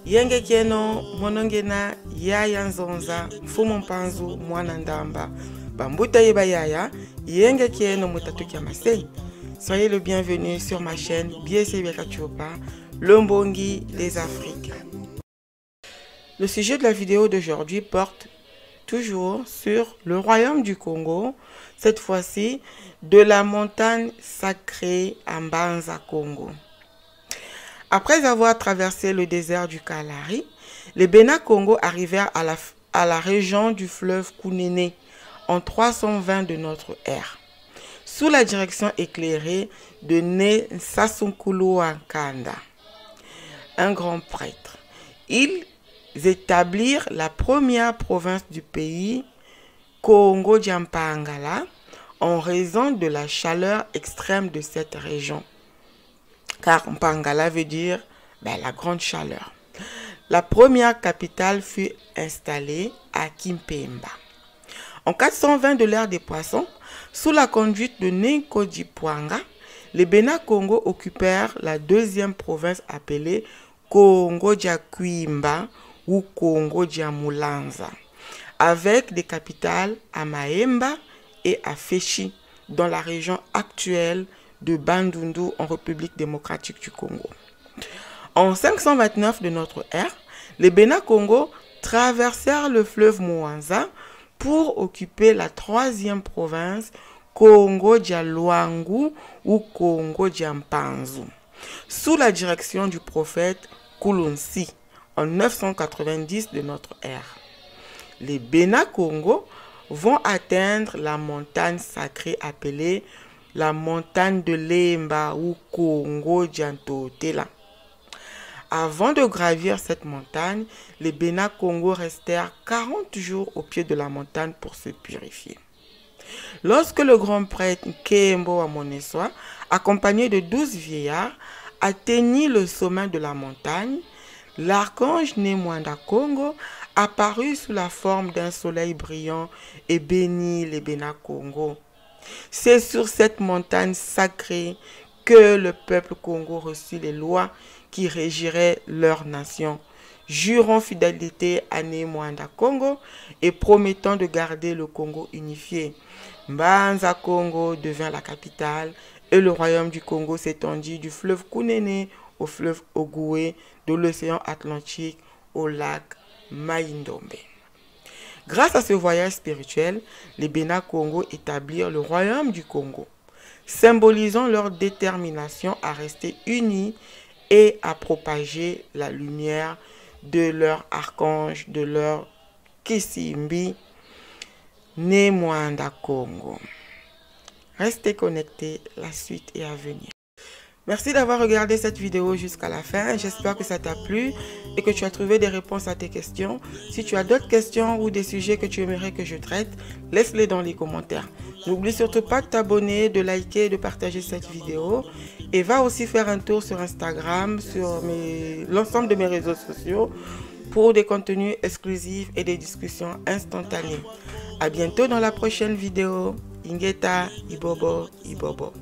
Yenge kieno monongena yaya nzonza mfumu mpanzu mwana ndamba bambuta yeba yaya yenge kieno mutatuki masei. Soyez le bienvenu sur ma chaîne Biese Biakachuopa, le Mbongi des Afriques. Le sujet de la vidéo d'aujourd'hui porte toujours sur le royaume du Congo, cette fois-ci de la montagne sacrée Mbanza Congo. Après avoir traversé le désert du Kalahari, les Bénin Congo arrivèrent à la région du fleuve Kunene en 320 de notre ère, sous la direction éclairée de Né Sassounkulu Nkanda, un grand prêtre. Ils établirent la première province du pays, Congo-Diampangala, en raison de la chaleur extrême de cette région. Car Mpangala veut dire la grande chaleur. La première capitale fut installée à Kimpemba. En 420 de l'ère des poissons, sous la conduite de Nenko Dipwanga, les Bénin Congo occupèrent la deuxième province appelée Congo Diakuimba ou Congo Diamulanza, avec des capitales à Maemba et à Féchi, dans la région actuelle de Bandundu en République démocratique du Congo. En 529 de notre ère, les Bénin Congo traversèrent le fleuve Mwanza pour occuper la troisième province Congo Dialuangu ou Congo Diampanzu, sous la direction du prophète Kulunsi en 990 de notre ère. Les Bénin Congo vont atteindre la montagne sacrée appelée la montagne de Lemba ou Congo Diantotela. Avant de gravir cette montagne, les Bénin Congo restèrent 40 jours au pied de la montagne pour se purifier. Lorsque le grand prêtre Nkembo Amoneswa, accompagné de 12 vieillards, atteignit le sommet de la montagne, l'archange Nemwanda Congo apparut sous la forme d'un soleil brillant et bénit les Bénin Congo. C'est sur cette montagne sacrée que le peuple Congo reçut les lois qui régiraient leur nation, jurant fidélité à Nemwanda Congo et promettant de garder le Congo unifié. Mbanza Congo devint la capitale et le royaume du Congo s'étendit du fleuve Kunene au fleuve Ogoué, de l'océan Atlantique au lac Mai-Ndombe. Grâce à ce voyage spirituel, les Bénin Congo établirent le royaume du Congo, symbolisant leur détermination à rester unis et à propager la lumière de leur archange, de leur Kisimbi, Nemwanda Congo. Restez connectés, la suite est à venir. Merci d'avoir regardé cette vidéo jusqu'à la fin. J'espère que ça t'a plu et que tu as trouvé des réponses à tes questions. Si tu as d'autres questions ou des sujets que tu aimerais que je traite, laisse-les dans les commentaires. N'oublie surtout pas de t'abonner, de liker et de partager cette vidéo. Et va aussi faire un tour sur Instagram, sur l'ensemble de mes réseaux sociaux pour des contenus exclusifs et des discussions instantanées. À bientôt dans la prochaine vidéo. Ingeta, Ibobo, Ibobo.